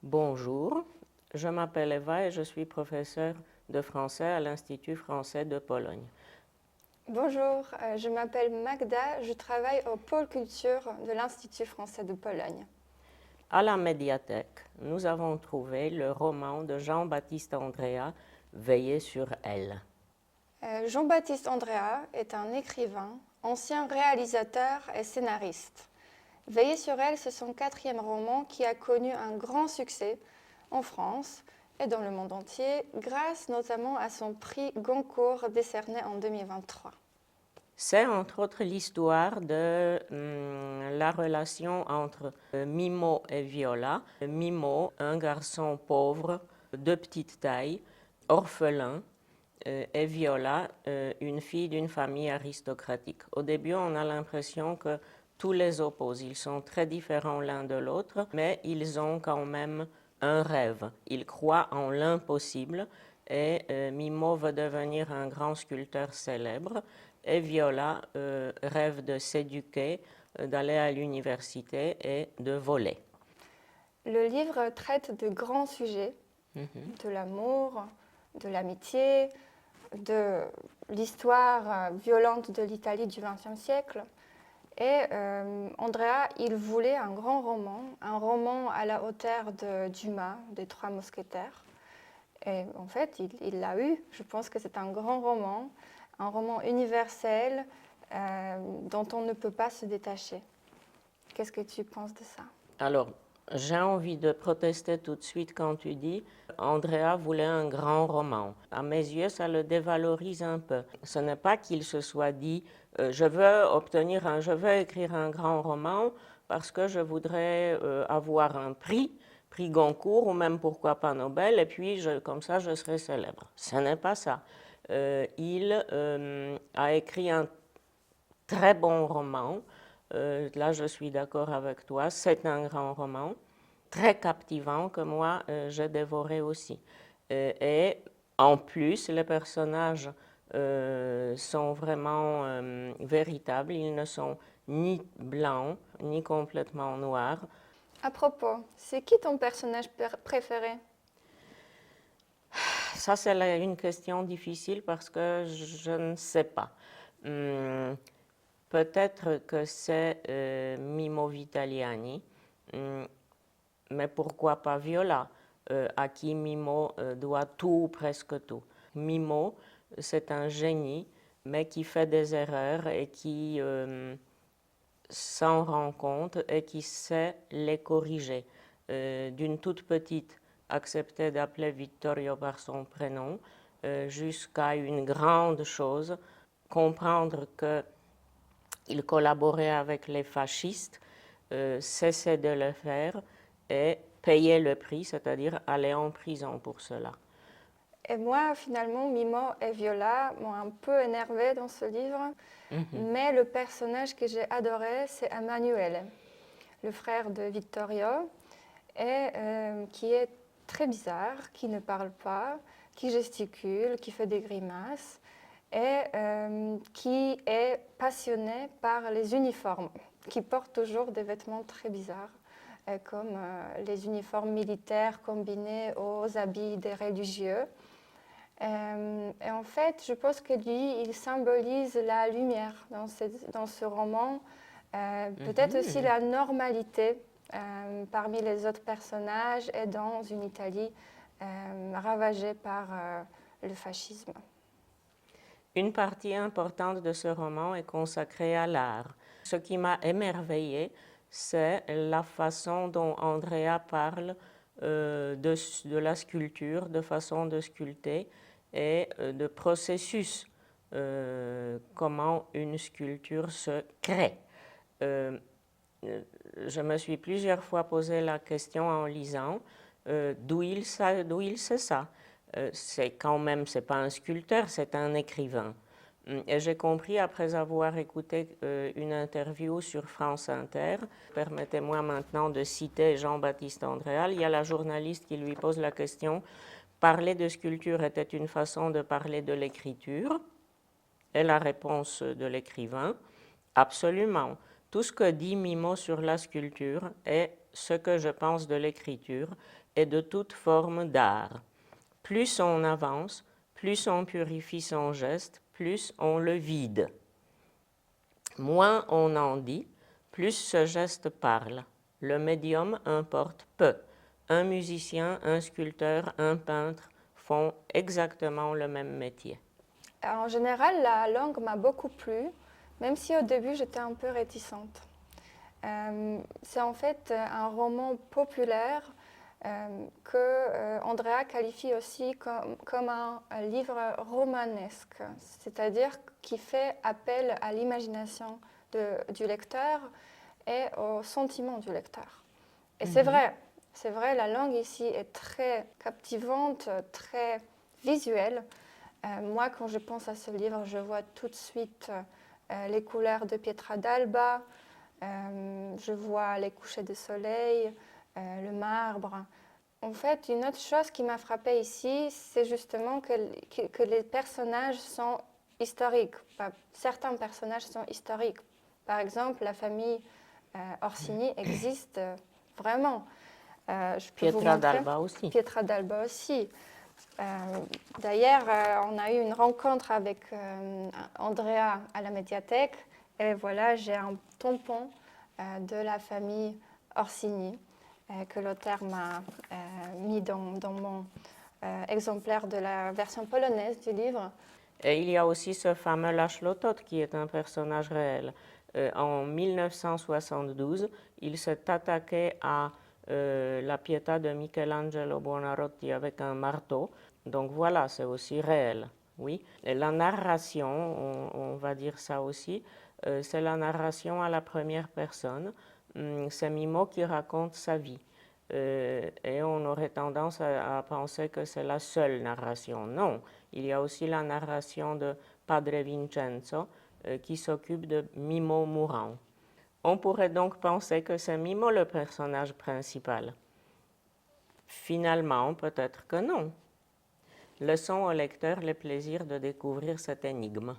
Bonjour, je m'appelle Eva et je suis professeure de français à l'Institut français de Pologne. Bonjour, je m'appelle Magda, je travaille au pôle culture de l'Institut français de Pologne. À la médiathèque, nous avons trouvé le roman de Jean-Baptiste Andréa, Veiller sur elle. Jean-Baptiste Andréa est un écrivain, ancien réalisateur et scénariste. Veiller sur elle, c'est son quatrième roman qui a connu un grand succès en France et dans le monde entier, grâce notamment à son prix Goncourt décerné en 2023. C'est entre autres l'histoire de la relation entre Mimo et Viola. Mimo, un garçon pauvre, de petite taille, orphelin, et Viola, une fille d'une famille aristocratique. Au début, on a l'impression que tous les opposent. Ils sont très différents l'un de l'autre, mais ils ont quand même un rêve. Ils croient en l'impossible et Mimo veut devenir un grand sculpteur célèbre et Viola rêve de s'éduquer, d'aller à l'université et de voler. Le livre traite de grands sujets, de l'amour, de l'amitié, de l'histoire violente de l'Italie du XXe siècle. Et Andrea, il voulait un roman à la hauteur de Dumas, des Trois Mousquetaires. Et en fait, il l'a eu. Je pense que c'est un roman universel dont on ne peut pas se détacher. Qu'est-ce que tu penses de ça? Alors, j'ai envie de protester tout de suite quand tu dis Andrea voulait un grand roman. À mes yeux, ça le dévalorise un peu. Ce n'est pas qu'il se soit dit je veux écrire un grand roman parce que je voudrais avoir un prix Goncourt ou même pourquoi pas Nobel, et puis comme ça je serai célèbre. Ce n'est pas ça. Il a écrit un très bon roman. Là, je suis d'accord avec toi. C'est un grand roman, très captivant, que moi, j'ai dévoré aussi. Et en plus, les personnages sont vraiment véritables. Ils ne sont ni blancs, ni complètement noirs. À propos, c'est qui ton personnage préféré? Ça, c'est une question difficile parce que je ne sais pas. Peut-être que c'est Mimo Vitaliani, mais pourquoi pas Viola, à qui Mimo doit tout ou presque tout. Mimo, c'est un génie, mais qui fait des erreurs et qui s'en rend compte et qui sait les corriger. D'une toute petite, accepter d'appeler Vittorio par son prénom, jusqu'à une grande chose, comprendre que il collaborait avec les fascistes, cessait de le faire et payait le prix, c'est-à-dire aller en prison pour cela. Et moi, finalement, Mimo et Viola m'ont un peu énervée dans ce livre. Mais le personnage que j'ai adoré, c'est Emanuele, le frère de Vittorio, et qui est très bizarre, qui ne parle pas, qui gesticule, qui fait des grimaces, et qui est passionné par les uniformes, qui porte toujours des vêtements très bizarres, comme les uniformes militaires combinés aux habits des religieux. Et en fait, je pense que lui, il symbolise la lumière dans ce roman, peut-être aussi la normalité parmi les autres personnages et dans une Italie ravagée par le fascisme. Une partie importante de ce roman est consacrée à l'art. Ce qui m'a émerveillée, c'est la façon dont Andrea parle de la sculpture, de façon de sculpter et de processus, comment une sculpture se crée. Je me suis plusieurs fois posé la question en lisant d'où il sait ça. C'est quand même, c'est pas un sculpteur, c'est un écrivain. Et j'ai compris après avoir écouté une interview sur France Inter, permettez-moi maintenant de citer Jean-Baptiste Andréa, il y a la journaliste qui lui pose la question, parler de sculpture était une façon de parler de l'écriture? Et la réponse de l'écrivain, absolument. Tout ce que dit Mimo sur la sculpture est ce que je pense de l'écriture et de toute forme d'art. Plus on avance, plus on purifie son geste, plus on le vide. Moins on en dit, plus ce geste parle. Le médium importe peu. Un musicien, un sculpteur, un peintre font exactement le même métier. En général, la langue m'a beaucoup plu, même si au début j'étais un peu réticente. C'est en fait un roman populaire que Andrea qualifie aussi comme un livre romanesque, c'est-à-dire qui fait appel à l'imagination du lecteur et au sentiment du lecteur. Et c'est vrai, la langue ici est très captivante, très visuelle. Moi, quand je pense à ce livre, je vois tout de suite les couleurs de Pietra d'Alba, je vois les couchers de soleil, le marbre. En fait, une autre chose qui m'a frappée ici, c'est justement que les personnages sont historiques. Certains personnages sont historiques. Par exemple, la famille Orsini existe vraiment. Je peux vous Pietra montrer. d'Alba aussi. Pietra d'Alba aussi. D'ailleurs, on a eu une rencontre avec Andrea à la médiathèque. Et voilà, j'ai un tampon de la famille Orsini que l'auteur m'a mis dans mon exemplaire de la version polonaise du livre. Et il y a aussi ce fameux Lachlotot qui est un personnage réel. En 1972, il s'est attaqué à la Pietà de Michelangelo Buonarroti avec un marteau. Donc voilà, c'est aussi réel. Oui. Et la narration, on va dire ça aussi, c'est la narration à la première personne. C'est Mimo qui raconte sa vie. Et on aurait tendance à penser que c'est la seule narration. Non, il y a aussi la narration de Padre Vincenzo qui s'occupe de Mimo mourant. On pourrait donc penser que c'est Mimo le personnage principal. Finalement, peut-être que non. Laissons au lecteur le plaisir de découvrir cette énigme.